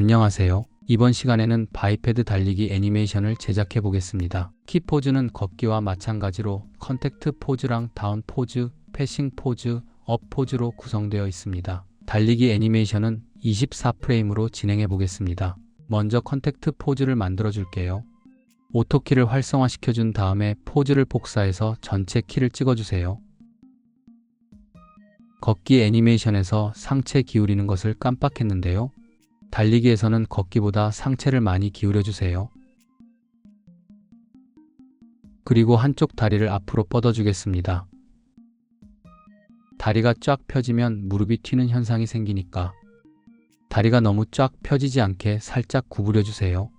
안녕하세요. 이번 시간에는 바이패드 달리기 애니메이션을 제작해 보겠습니다. 키 포즈는 걷기와 마찬가지로 컨택트 포즈랑 다운 포즈, 패싱 포즈, 업 포즈로 구성되어 있습니다. 달리기 애니메이션은 24프레임으로 진행해 보겠습니다. 먼저 컨택트 포즈를 만들어 줄게요. 오토키를 활성화시켜 준 다음에 포즈를 복사해서 전체 키를 찍어 주세요. 걷기 애니메이션에서 상체 기울이는 것을 깜빡했는데요. 달리기에서는 걷기보다 상체를 많이 기울여 주세요. 그리고 한쪽 다리를 앞으로 뻗어 주겠습니다. 다리가 쫙 펴지면 무릎이 튀는 현상이 생기니까 다리가 너무 쫙 펴지지 않게 살짝 구부려 주세요.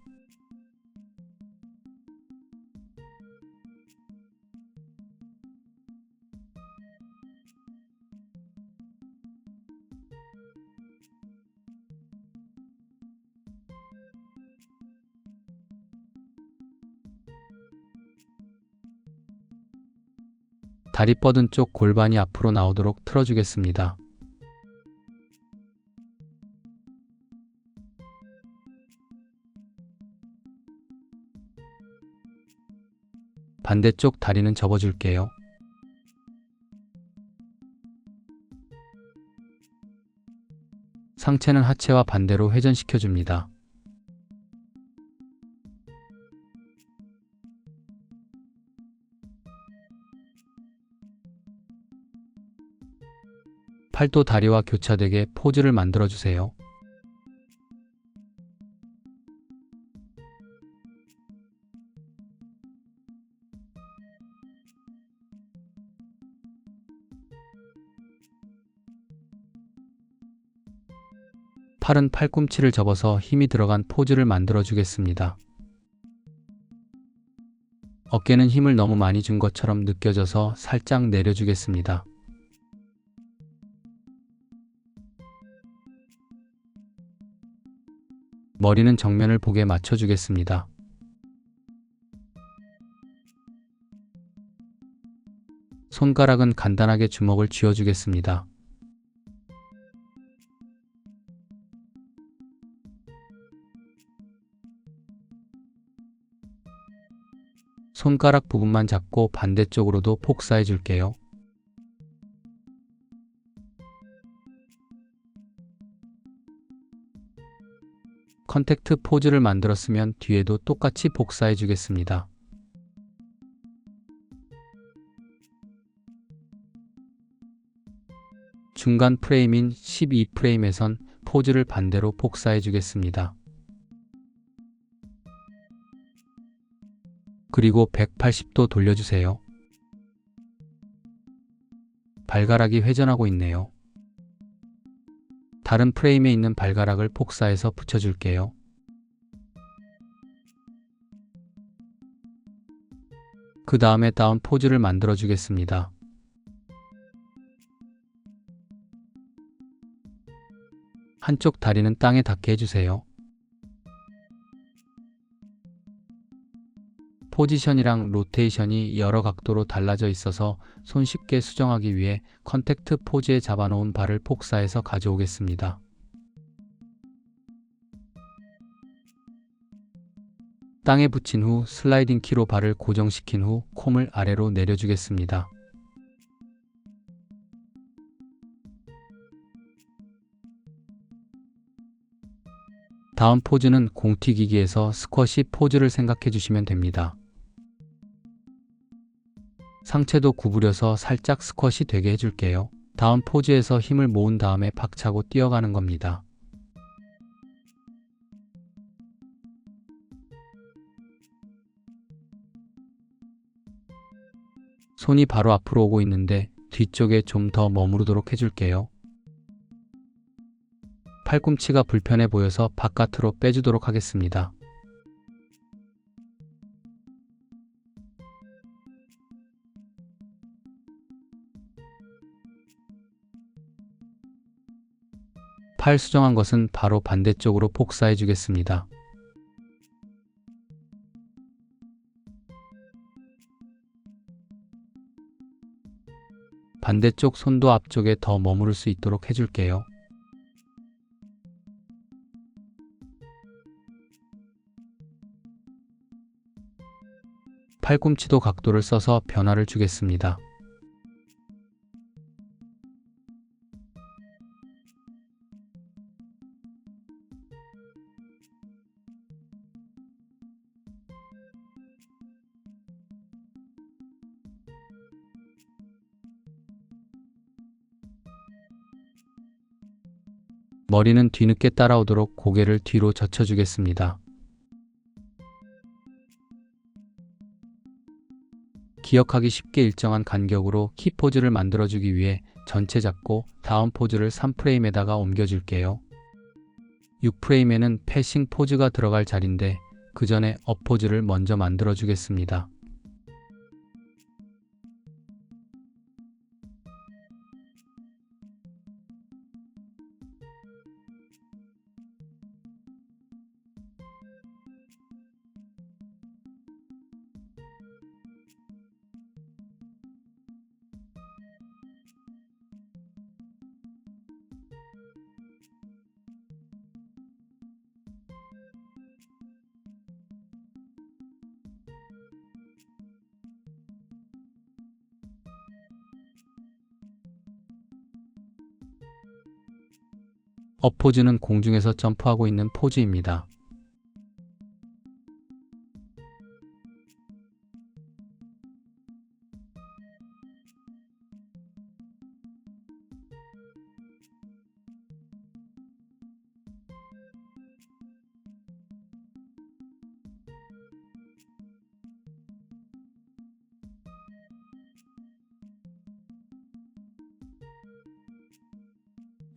다리 뻗은 쪽 골반이 앞으로 나오도록 틀어주겠습니다. 반대쪽 다리는 접어줄게요. 상체는 하체와 반대로 회전시켜줍니다. 팔도 다리와 교차되게 포즈를 만들어주세요. 팔은 팔꿈치를 접어서 힘이 들어간 포즈를 만들어주겠습니다. 어깨는 힘을 너무 많이 준 것처럼 느껴져서 살짝 내려주겠습니다. 머리는 정면을 보게 맞춰주겠습니다. 손가락은 간단하게 주먹을 쥐어주겠습니다. 손가락 부분만 잡고 반대쪽으로도 복사해 줄게요. 컨택트 포즈를 만들었으면 뒤에도 똑같이 복사해 주겠습니다. 중간 프레임인 12프레임에선 포즈를 반대로 복사해 주겠습니다. 그리고 180도 돌려주세요. 발가락이 회전하고 있네요. 다른 프레임에 있는 발가락을 복사해서 붙여줄게요. 그 다음에 다운 포즈를 만들어 주겠습니다. 한쪽 다리는 땅에 닿게 해주세요. 포지션이랑 로테이션이 여러 각도로 달라져 있어서 손쉽게 수정하기 위해 컨택트 포즈에 잡아놓은 발을 복사해서 가져오겠습니다. 땅에 붙인 후 슬라이딩 키로 발을 고정시킨 후 콤을 아래로 내려주겠습니다. 다음 포즈는 공튀기기에서 스쿼시 포즈를 생각해 주시면 됩니다. 상체도 구부려서 살짝 스쿼시 되게 해줄게요. 다음 포즈에서 힘을 모은 다음에 박차고 뛰어가는 겁니다. 손이 바로 앞으로 오고 있는데 뒤쪽에 좀 더 머무르도록 해줄게요. 팔꿈치가 불편해 보여서 바깥으로 빼주도록 하겠습니다. 팔 수정한 것은 바로 반대쪽으로 복사해 주겠습니다. 반대쪽 손도 앞쪽에 더 머무를 수 있도록 해줄게요. 팔꿈치도 각도를 써서 변화를 주겠습니다. 머리는 뒤늦게 따라오도록 고개를 뒤로 젖혀주겠습니다. 기억하기 쉽게 일정한 간격으로 키 포즈를 만들어주기 위해 전체 잡고 다음 포즈를 3프레임에다가 옮겨줄게요. 6프레임에는 패싱 포즈가 들어갈 자리인데 그 전에 업 포즈를 먼저 만들어주겠습니다. 업 포즈는 공중에서 점프하고 있는 포즈입니다.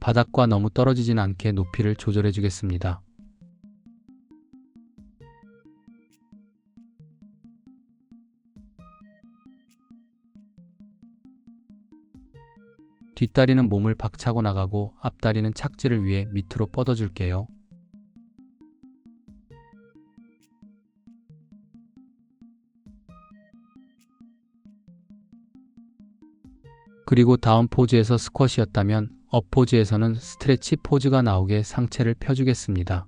바닥과 너무 떨어지진 않게 높이를 조절해 주겠습니다. 뒷다리는 몸을 박차고 나가고 앞다리는 착지를 위해 밑으로 뻗어줄게요. 그리고 다음 포즈에서 스쿼시였다면 업 포즈에서는 스트레치 포즈가 나오게 상체를 펴주겠습니다.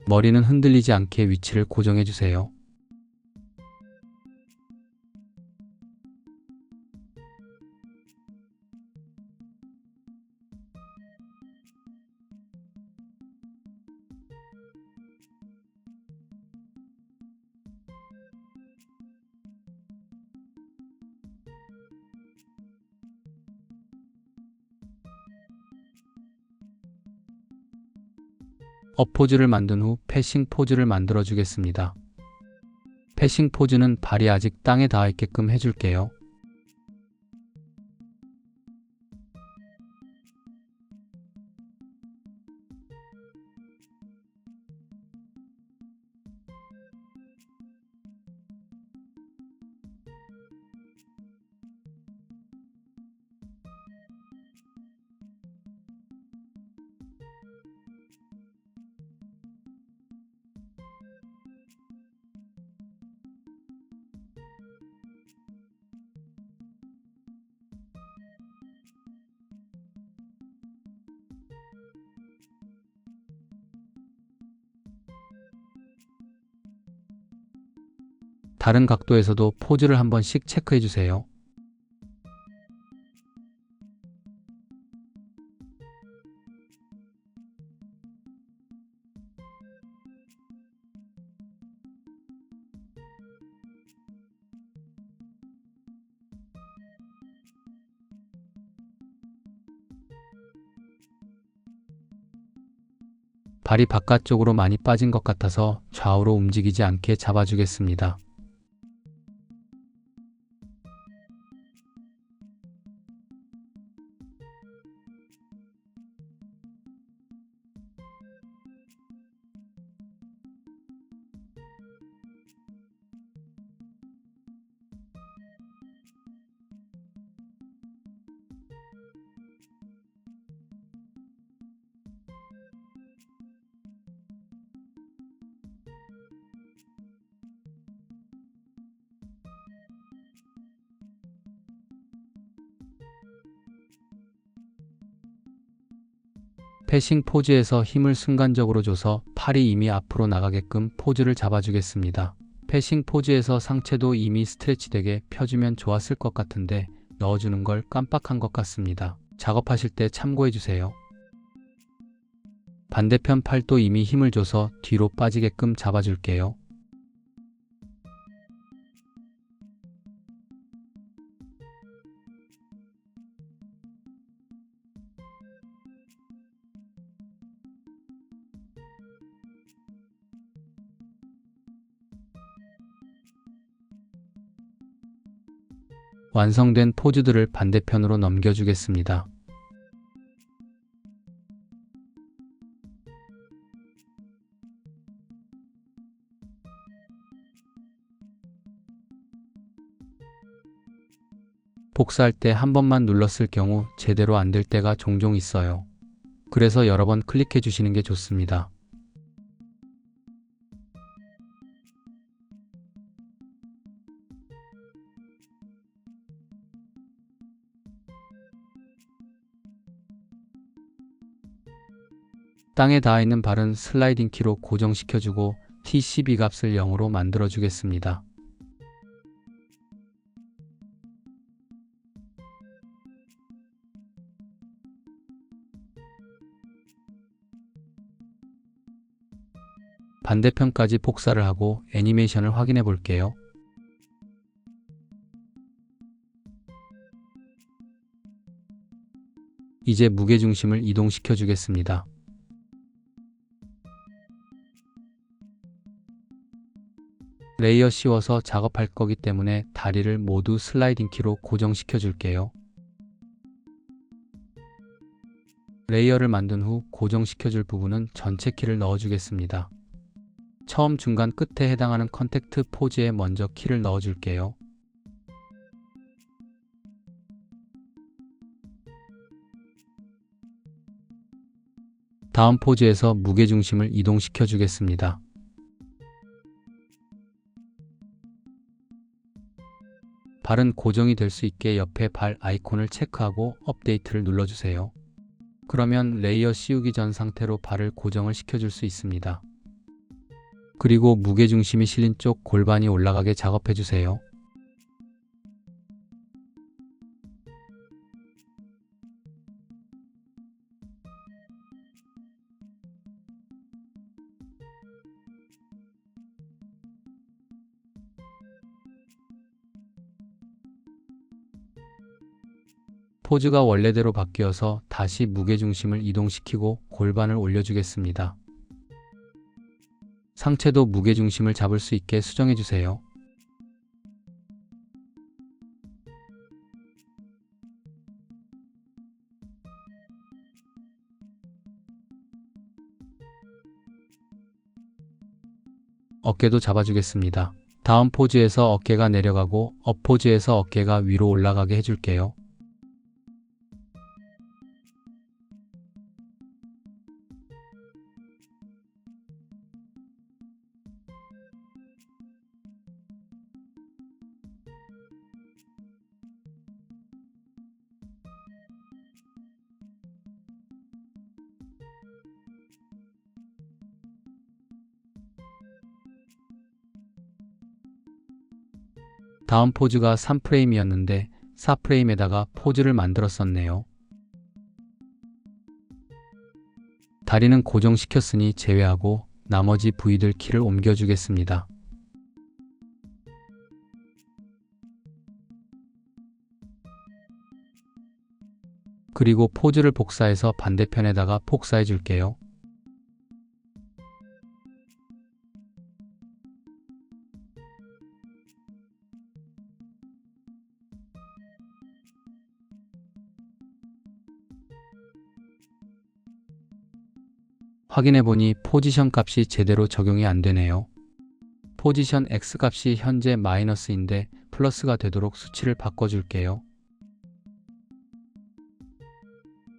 머리는 흔들리지 않게 위치를 고정해 주세요. 업 포즈를 만든 후 패싱 포즈를 만들어 주겠습니다. 패싱 포즈는 발이 아직 땅에 닿아 있게끔 해줄게요. 다른 각도에서도 포즈를 한 번씩 체크해 주세요. 발이 바깥쪽으로 많이 빠진 것 같아서 좌우로 움직이지 않게 잡아주겠습니다. 패싱 포즈에서 힘을 순간적으로 줘서 팔이 이미 앞으로 나가게끔 포즈를 잡아주겠습니다. 패싱 포즈에서 상체도 이미 스트레치되게 펴주면 좋았을 것 같은데 넣어주는 걸 깜빡한 것 같습니다. 작업하실 때 참고해주세요. 반대편 팔도 이미 힘을 줘서 뒤로 빠지게끔 잡아줄게요. 완성된 포즈들을 반대편으로 넘겨주겠습니다. 복사할 때 한 번만 눌렀을 경우 제대로 안 될 때가 종종 있어요. 그래서 여러 번 클릭해 주시는 게 좋습니다. 땅에 닿아 있는 발은 슬라이딩 키로 고정시켜주고 T12 값을 0으로 만들어 주겠습니다. 반대편까지 복사를 하고 애니메이션을 확인해 볼게요. 이제 무게중심을 이동시켜 주겠습니다. 레이어 씌워서 작업할 거기 때문에 다리를 모두 슬라이딩 키로 고정시켜 줄게요. 레이어를 만든 후 고정시켜 줄 부분은 전체 키를 넣어 주겠습니다. 처음 중간 끝에 해당하는 컨택트 포즈에 먼저 키를 넣어 줄게요. 다음 포즈에서 무게중심을 이동시켜 주겠습니다. 발은 고정이 될 수 있게 옆에 발 아이콘을 체크하고 업데이트를 눌러주세요. 그러면 레이어 씌우기 전 상태로 발을 고정을 시켜줄 수 있습니다. 그리고 무게중심이 실린 쪽 골반이 올라가게 작업해주세요. 포즈가 원래대로 바뀌어서 다시 무게중심을 이동시키고 골반을 올려주겠습니다. 상체도 무게중심을 잡을 수 있게 수정해주세요. 어깨도 잡아주겠습니다. 다음 포즈에서 어깨가 내려가고 업 포즈에서 어깨가 위로 올라가게 해줄게요. 다음 포즈가 3프레임이었는데 4프레임에다가 포즈를 만들었었네요. 다리는 고정시켰으니 제외하고 나머지 부위들 키를 옮겨주겠습니다. 그리고 포즈를 복사해서 반대편에다가 복사해 줄게요. 확인해보니 포지션 값이 제대로 적용이 안 되네요. 포지션 X 값이 현재 마이너스인데 플러스가 되도록 수치를 바꿔줄게요.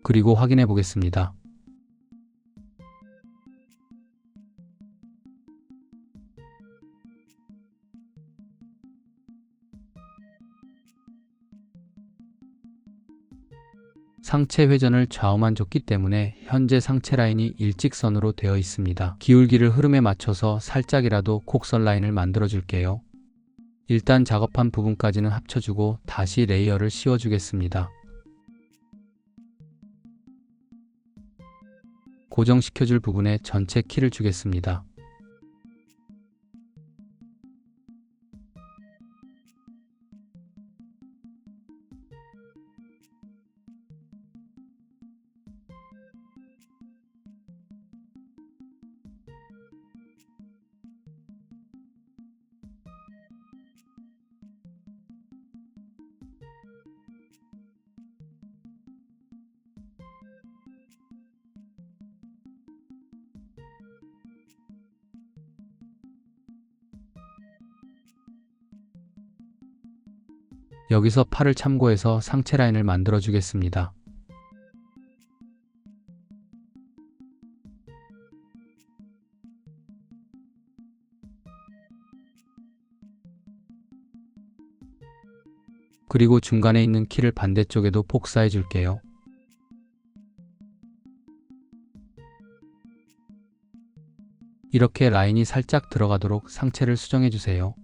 그리고 확인해 보겠습니다. 상체 회전을 좌우만 줬기 때문에 현재 상체 라인이 일직선으로 되어 있습니다. 기울기를 흐름에 맞춰서 살짝이라도 곡선 라인을 만들어 줄게요. 일단 작업한 부분까지는 합쳐주고 다시 레이어를 씌워주겠습니다. 고정시켜줄 부분에 전체 키를 주겠습니다. 여기서 팔을 참고해서 상체 라인을 만들어 주겠습니다. 그리고 중간에 있는 키를 반대쪽에도 복사해 줄게요. 이렇게 라인이 살짝 들어가도록 상체를 수정해 주세요.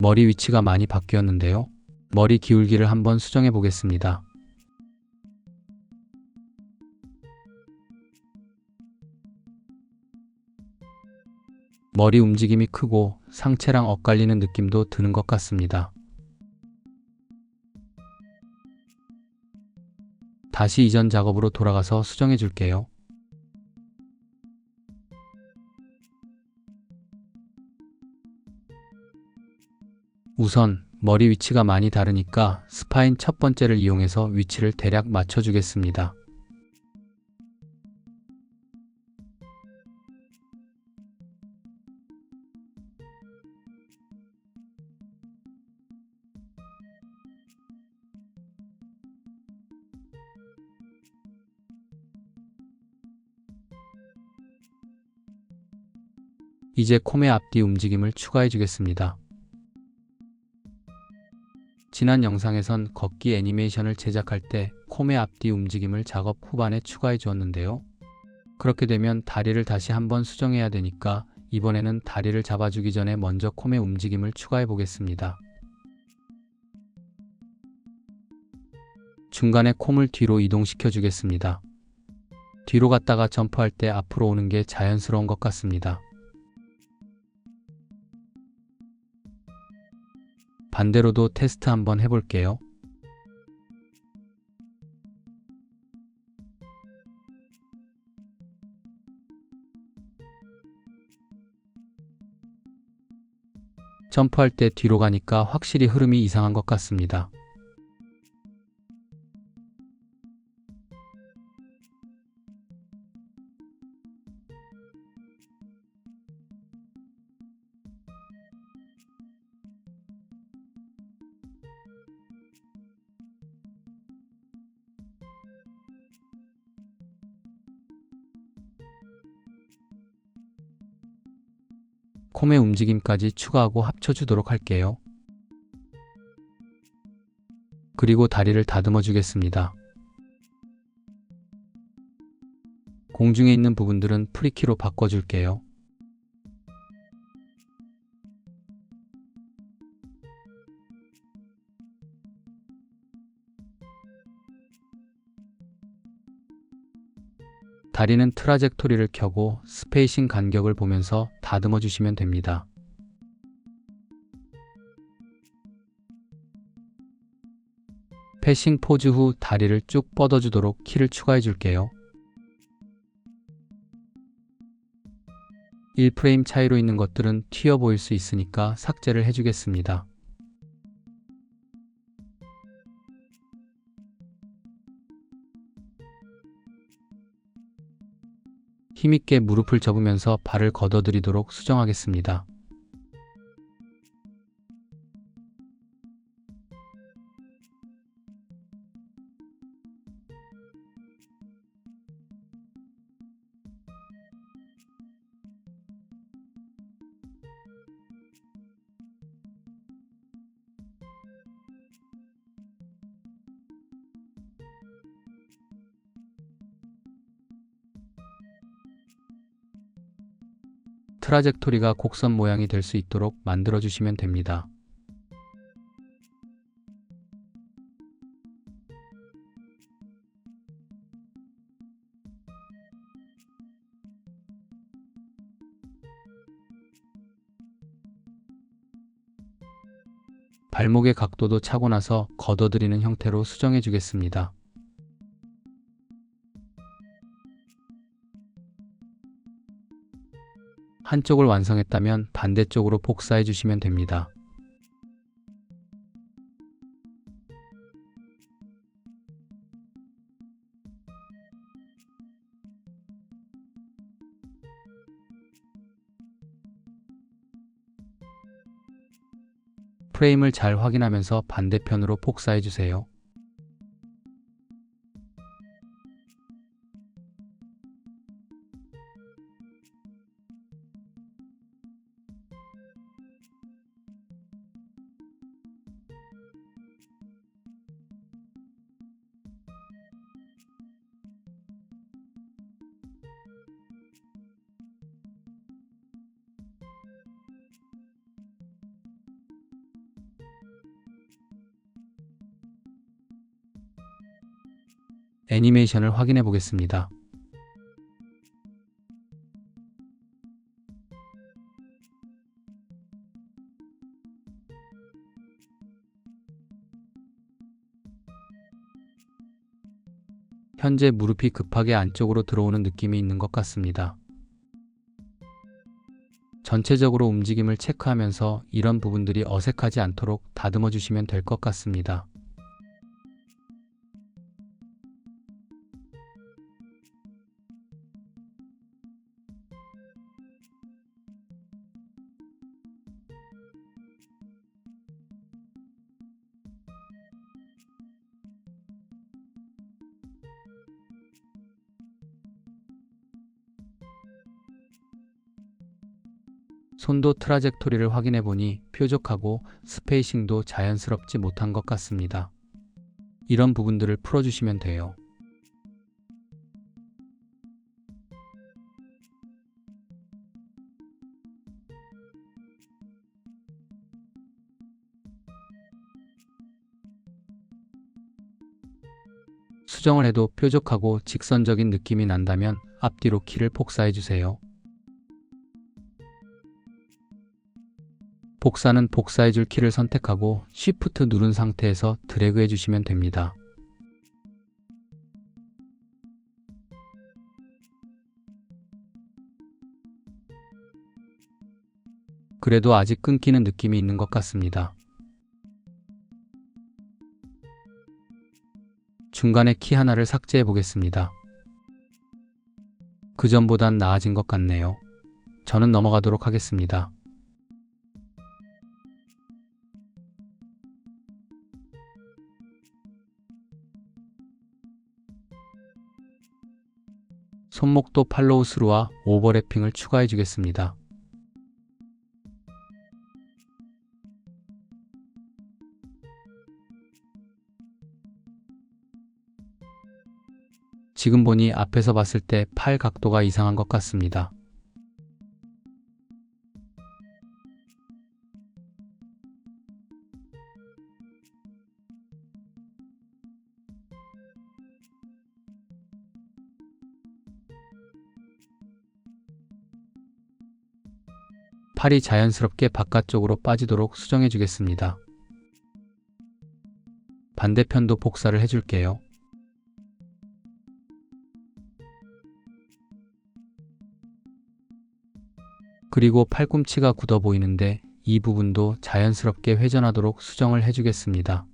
머리 위치가 많이 바뀌었는데요. 머리 기울기를 한번 수정해 보겠습니다. 머리 움직임이 크고 상체랑 엇갈리는 느낌도 드는 것 같습니다. 다시 이전 작업으로 돌아가서 수정해 줄게요. 우선 머리 위치가 많이 다르니까 스파인 첫 번째를 이용해서 위치를 대략 맞춰 주겠습니다. 이제 콤의 앞뒤 움직임을 추가해 주겠습니다. 지난 영상에선 걷기 애니메이션을 제작할 때 콤의 앞뒤 움직임을 작업 후반에 추가해 주었는데요. 그렇게 되면 다리를 다시 한번 수정해야 되니까 이번에는 다리를 잡아주기 전에 먼저 콤의 움직임을 추가해 보겠습니다. 중간에 콤을 뒤로 이동시켜 주겠습니다. 뒤로 갔다가 점프할 때 앞으로 오는 게 자연스러운 것 같습니다. 반대로도 테스트 한번 해볼게요. 점프할 때 뒤로 가니까 확실히 흐름이 이상한 것 같습니다. 콤의 움직임까지 추가하고 합쳐주도록 할게요. 그리고 다리를 다듬어 주겠습니다. 공중에 있는 부분들은 프리키로 바꿔줄게요. 다리는 트라젝토리를 켜고 스페이싱 간격을 보면서 다듬어 주시면 됩니다. 패싱 포즈 후 다리를 쭉 뻗어주도록 키를 추가해 줄게요. 1프레임 차이로 있는 것들은 튀어 보일 수 있으니까 삭제를 해주겠습니다. 힘있게 무릎을 접으면서 발을 걷어들이도록 수정하겠습니다. 트라젝토리가 곡선 모양이 될 수 있도록 만들어 주시면 됩니다. 발목의 각도도 차고 나서 걷어들이는 형태로 수정해 주겠습니다. 한쪽을 완성했다면 반대쪽으로 복사해 주시면 됩니다. 프레임을 잘 확인하면서 반대편으로 복사해 주세요. 애니메이션을 확인해 보겠습니다. 현재 무릎이 급하게 안쪽으로 들어오는 느낌이 있는 것 같습니다. 전체적으로 움직임을 체크하면서 이런 부분들이 어색하지 않도록 다듬어 주시면 될 것 같습니다. 손도 트라젝토리를 확인해 보니 뾰족하고 스페이싱도 자연스럽지 못한 것 같습니다. 이런 부분들을 풀어주시면 돼요. 수정을 해도 뾰족하고 직선적인 느낌이 난다면 앞뒤로 키를 복사해 주세요. 복사는 복사해줄 키를 선택하고 Shift 누른 상태에서 드래그 해주시면 됩니다. 그래도 아직 끊기는 느낌이 있는 것 같습니다. 중간에 키 하나를 삭제해 보겠습니다. 그 전보단 나아진 것 같네요. 저는 넘어가도록 하겠습니다. 손목도 팔로우 스루와 오버래핑을 추가해 주겠습니다. 지금 보니 앞에서 봤을 때 팔 각도가 이상한 것 같습니다. 팔이 자연스럽게 바깥쪽으로 빠지도록 수정해 주겠습니다. 반대편도 복사를 해줄게요. 그리고 팔꿈치가 굳어 보이는데 이 부분도 자연스럽게 회전하도록 수정을 해주겠습니다.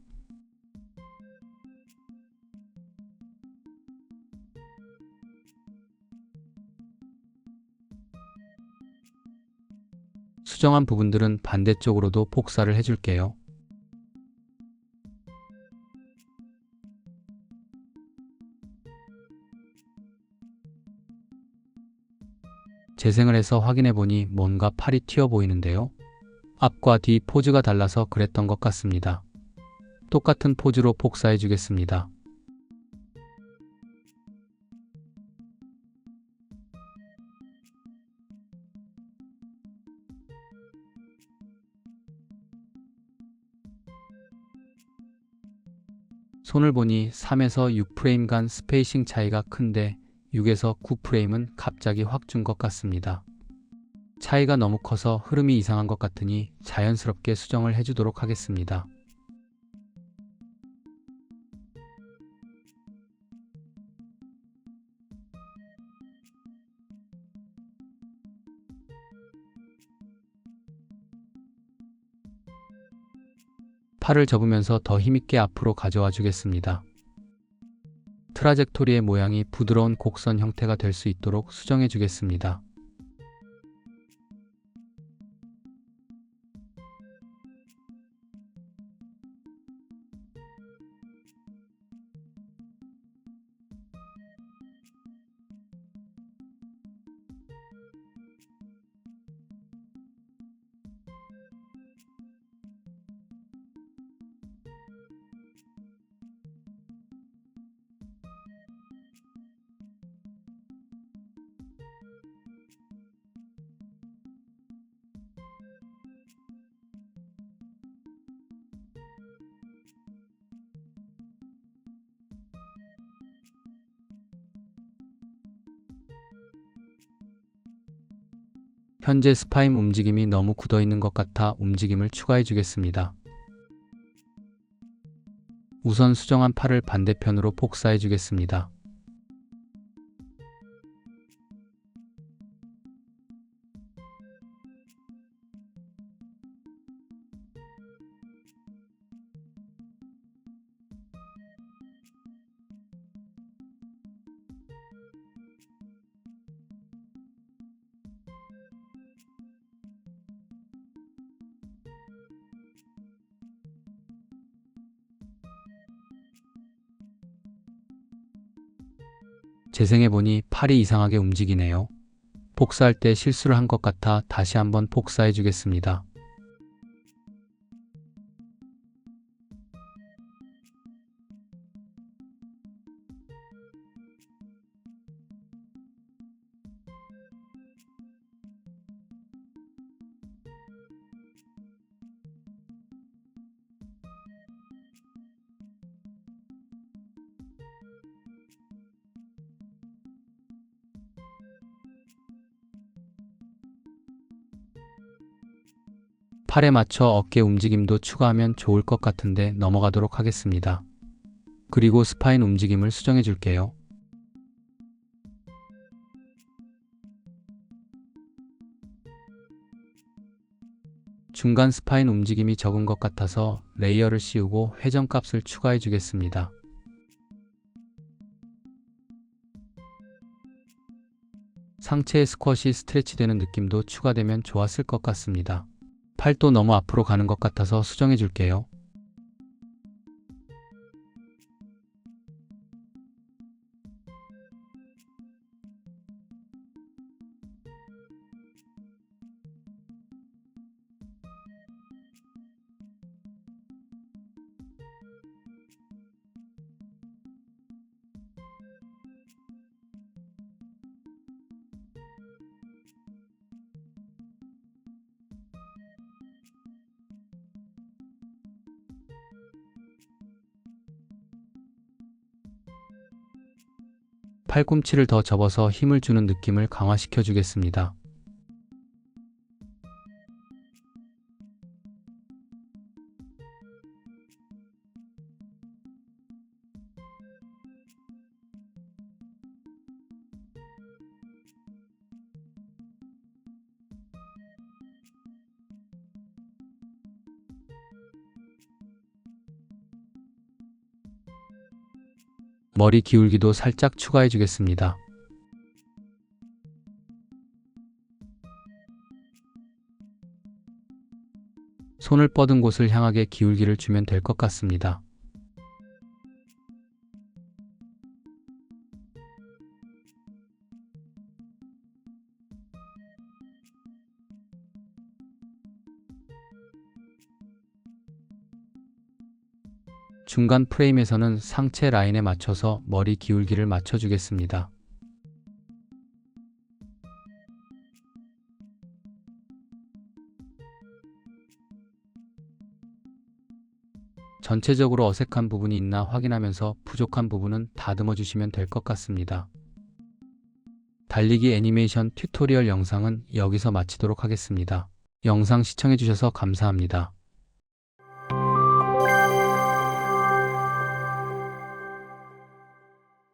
수정한 부분들은 반대쪽으로도 복사를 해줄게요. 재생을 해서 확인해 보니 뭔가 팔이 튀어 보이는데요. 앞과 뒤 포즈가 달라서 그랬던 것 같습니다. 똑같은 포즈로 복사해 주겠습니다. 손을 보니 3에서 6프레임 간 스페이싱 차이가 큰데 6에서 9프레임은 갑자기 확 준 것 같습니다. 차이가 너무 커서 흐름이 이상한 것 같으니 자연스럽게 수정을 해주도록 하겠습니다. 팔을 접으면서 더 힘있게 앞으로 가져와 주겠습니다. 트라젝토리의 모양이 부드러운 곡선 형태가 될 수 있도록 수정해 주겠습니다. 현재 스파인 움직임이 너무 굳어 있는 것 같아 움직임을 추가해 주겠습니다. 우선 수정한 팔을 반대편으로 복사해 주겠습니다. 재생해보니 팔이 이상하게 움직이네요. 복사할 때 실수를 한 것 같아 다시 한번 복사해 주겠습니다. 팔에 맞춰 어깨 움직임도 추가하면 좋을 것 같은데 넘어가도록 하겠습니다. 그리고 스파인 움직임을 수정해 줄게요. 중간 스파인 움직임이 적은 것 같아서 레이어를 씌우고 회전값을 추가해 주겠습니다. 상체의 스쿼시 스트레치되는 느낌도 추가되면 좋았을 것 같습니다. 팔도 너무 앞으로 가는 것 같아서 수정해 줄게요. 팔꿈치를 더 접어서 힘을 주는 느낌을 강화시켜 주겠습니다. 머리 기울기도 살짝 추가해 주겠습니다. 손을 뻗은 곳을 향하게 기울기를 주면 될 것 같습니다. 중간 프레임에서는 상체 라인에 맞춰서 머리 기울기를 맞춰주겠습니다. 전체적으로 어색한 부분이 있나 확인하면서 부족한 부분은 다듬어 주시면 될 것 같습니다. 달리기 애니메이션 튜토리얼 영상은 여기서 마치도록 하겠습니다. 영상 시청해 주셔서 감사합니다.